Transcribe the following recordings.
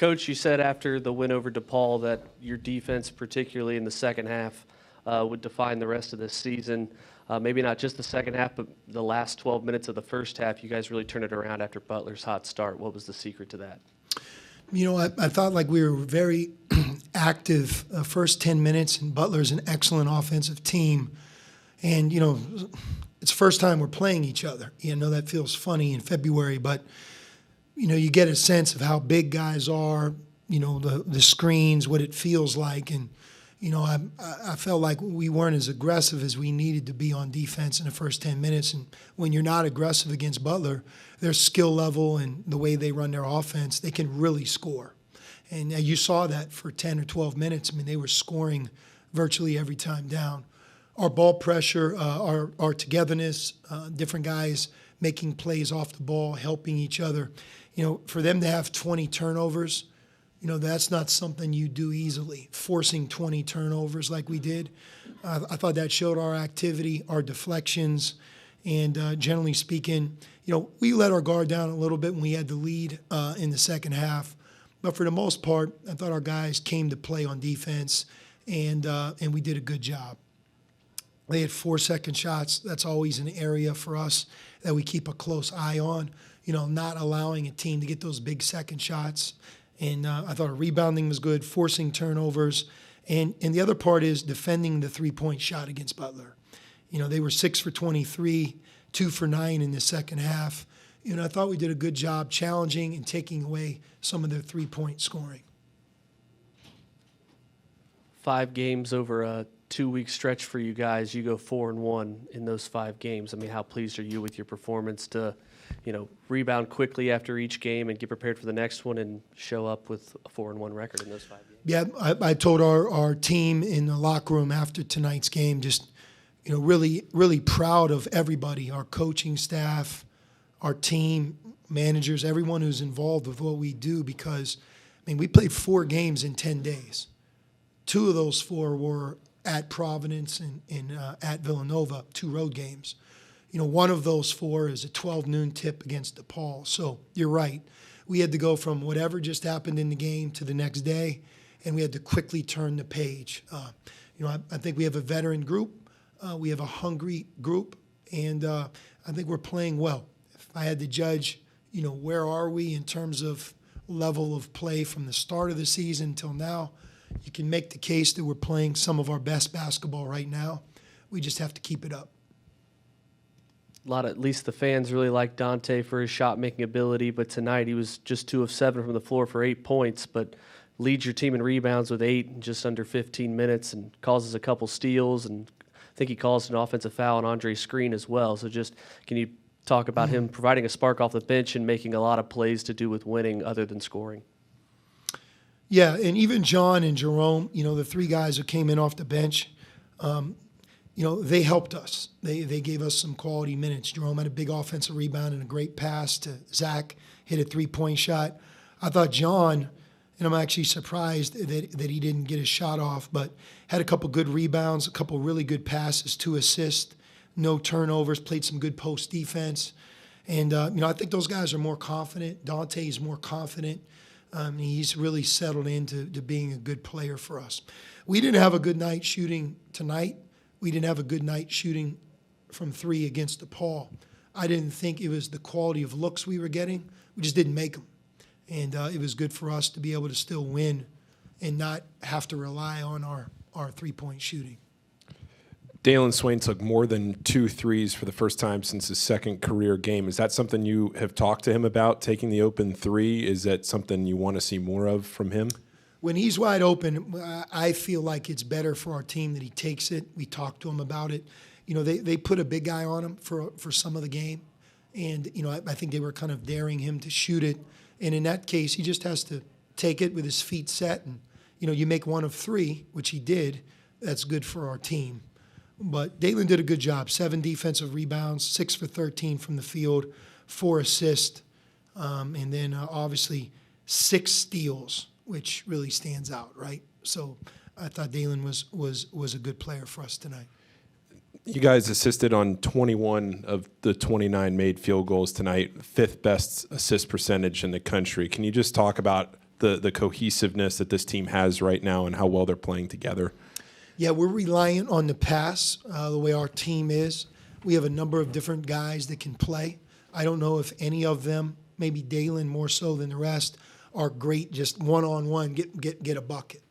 Coach, you said after the win over DePaul that your defense, particularly in the second half, would define the rest of this season. Maybe not just the second half, but the last 12 minutes of the first half, you guys really turned it around after Butler's hot start. What was the secret to that? You know, I thought like we were very active first 10 minutes, and Butler's an excellent offensive team. And, you know, it's the first time we're playing each other. You know, that feels funny in February, but, you know, you get a sense of how big guys are, you know, the screens, what it feels like. And, you know, I felt like we weren't as aggressive as we needed to be on defense in the first 10 minutes. And when you're not aggressive against Butler, their skill level and the way they run their offense, they can really score. And you saw that for 10 or 12 minutes. I mean, they were scoring virtually every time down. Our ball pressure, our togetherness, different guys making plays off the ball, helping each other. You know, for them to have 20 turnovers, you know, that's not something you do easily, forcing 20 turnovers like we did. I thought that showed our activity, our deflections, and generally speaking, you know, we let our guard down a little bit when we had the lead in the second half. But for the most part, I thought our guys came to play on defense, and we did a good job. They had 4 second shots. That's always an area for us that we keep a close eye on, you know, not allowing a team to get those big second shots. And I thought our rebounding was good, forcing turnovers. And the other part is defending the three-point shot against Butler. You know, they were 6 for 23, 2 for 9 in the second half. You know, I thought we did a good job challenging and taking away some of their three-point scoring. 5 games over a 2-week stretch for you guys. You go 4-1 in those 5 games. I mean, how pleased are you with your performance to, you know, rebound quickly after each game and get prepared for the next one and show up with a 4-1 record in those 5 games? Yeah, I told our team in the locker room after tonight's game, just, you know, really proud of everybody, our coaching staff, our team, managers, everyone who's involved with what we do, because, I mean, we played 4 games in 10 days. 2 of those 4 were at Providence and at Villanova, 2 road games. You know, one of those 4 is a 12 noon tip against DePaul. So you're right. We had to go from whatever just happened in the game to the next day, and we had to quickly turn the page. You know, I think we have a veteran group. We have a hungry group, and I think we're playing well. If I had to judge, you know, where are we in terms of level of play from the start of the season till now, you can make the case that we're playing some of our best basketball right now. We just have to keep it up. At least the fans really like Dante for his shot-making ability, but tonight he was just 2 of 7 from the floor for 8 points, but leads your team in rebounds with 8 in just under 15 minutes and causes a couple steals, and I think he calls an offensive foul on Andre's screen as well. So just can you talk about him providing a spark off the bench and making a lot of plays to do with winning other than scoring? Yeah, and even John and Jerome, you know, the 3 guys who came in off the bench, you know, they helped us. They gave us some quality minutes. Jerome had a big offensive rebound and a great pass to Zach, hit a 3-point shot. I thought John, and I'm actually surprised that he didn't get his shot off, but had a couple good rebounds, a couple really good passes, 2 assists, no turnovers, played some good post defense. And, you know, I think those guys are more confident. Dante's more confident. He's really settled into being a good player for us. We didn't have a good night shooting tonight. We didn't have a good night shooting from 3 against DePaul. I didn't think it was the quality of looks we were getting. We just didn't make them. And it was good for us to be able to still win and not have to rely on our three-point shooting. Dalen Swain took more than 2 threes for the first time since his second career game. Is that something you have talked to him about, taking the open 3? Is that something you want to see more of from him? When he's wide open, I feel like it's better for our team that he takes it. We talked to him about it. You know, they put a big guy on him for some of the game. And, you know, I think they were kind of daring him to shoot it. And in that case, he just has to take it with his feet set. And, you know, you make 1 of 3, which he did. That's good for our team. But Dalen did a good job. 7 defensive rebounds, 6 for 13 from the field, 4 assists, and then obviously 6 steals, which really stands out, right? So I thought Dalen was a good player for us tonight. You guys assisted on 21 of the 29 made field goals tonight, 5th best assist percentage in the country. Can you just talk about the cohesiveness that this team has right now and how well they're playing together? Yeah, we're reliant on the pass, the way our team is. We have a number of different guys that can play. I don't know if any of them, maybe Dalen more so than the rest, are great just one-on-one, get a bucket.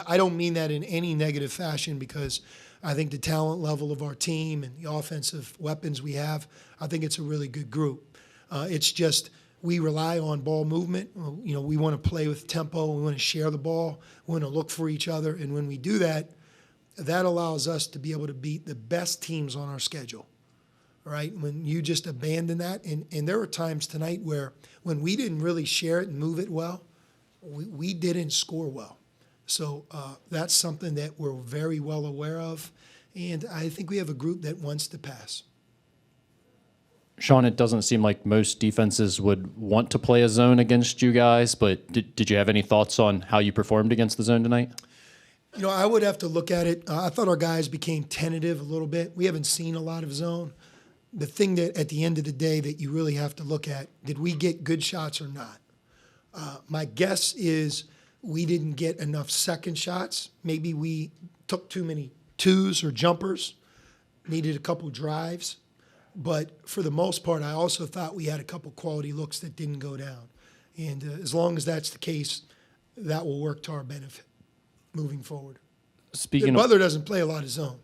I don't mean that in any negative fashion, because I think the talent level of our team and the offensive weapons we have, I think it's a really good group. It's just we rely on ball movement. You know, we want to play with tempo. We want to share the ball. We want to look for each other. And when we do that, that allows us to be able to beat the best teams on our schedule, right? When you just abandon that, and there were times tonight where when we didn't really share it and move it well, we didn't score well. So that's something that we're very well aware of, and I think we have a group that wants to pass. Sean, it doesn't seem like most defenses would want to play a zone against you guys, but did you have any thoughts on how you performed against the zone tonight? You know, I would have to look at it. I thought our guys became tentative a little bit. We haven't seen a lot of zone. The thing that at the end of the day that you really have to look at, did we get good shots or not? My guess is we didn't get enough second shots. Maybe we took too many twos or jumpers, needed a couple drives. But for the most part, I also thought we had a couple quality looks that didn't go down. And as long as that's the case, that will work to our benefit moving forward. Butler doesn't play a lot of zone.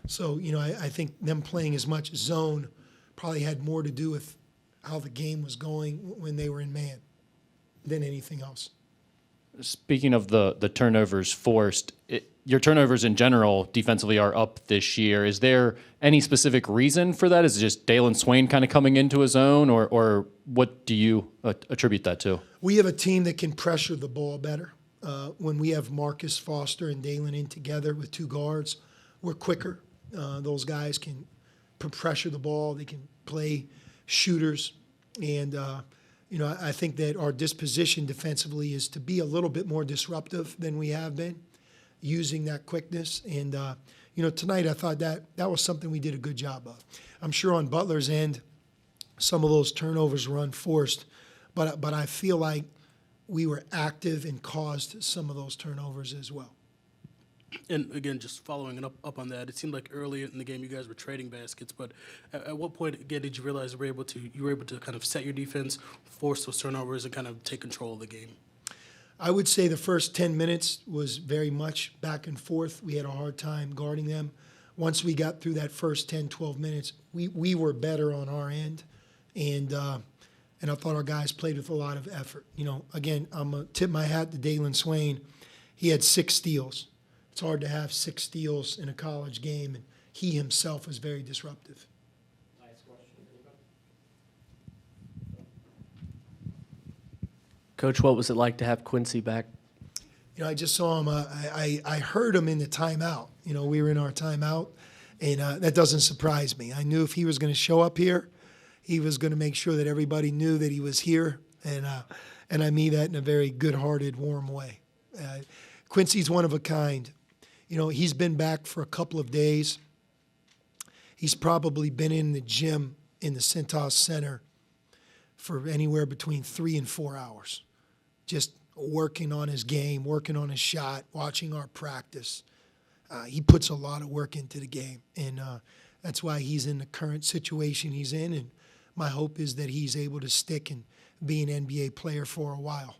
So, you know, I think them playing as much zone probably had more to do with how the game was going when they were in man than anything else. Speaking of the turnovers forced, your turnovers in general defensively are up this year. Is there any specific reason for that? Is it just Dalen Swain kind of coming into his own, or what do you attribute that to? We have a team that can pressure the ball better. When we have Marcus Foster and Dalen in together with two guards, we're quicker. Those guys can pressure the ball. They can play shooters. And, you know, I think that our disposition defensively is to be a little bit more disruptive than we have been, using that quickness. And, you know, tonight I thought that was something we did a good job of. I'm sure on Butler's end, some of those turnovers were unforced, but I feel like we were active and caused some of those turnovers as well. And again, just following up on that, it seemed like earlier in the game you guys were trading baskets, but at what point again did you realize you were able to kind of set your defense, force those turnovers, and kind of take control of the game? I would say the first 10 minutes was very much back and forth. We had a hard time guarding them. Once we got through that first 10, 12 minutes, we were better on our end, and I thought our guys played with a lot of effort. You know, again, I'm going to tip my hat to Dalen Swain. He had 6 steals. It's hard to have 6 steals in a college game, and he himself was very disruptive. Coach, what was it like to have Quincy back? You know, I just saw him. I heard him in the timeout. You know, we were in our timeout, and that doesn't surprise me. I knew if he was going to show up here, he was going to make sure that everybody knew that he was here, and I mean that in a very good-hearted, warm way. Quincy's one of a kind. You know, he's been back for a couple of days. He's probably been in the gym in the Cintas Center for anywhere between 3 and 4 hours, just working on his game, working on his shot, watching our practice. He puts a lot of work into the game, and that's why he's in the current situation he's in, and my hope is that he's able to stick and be an NBA player for a while.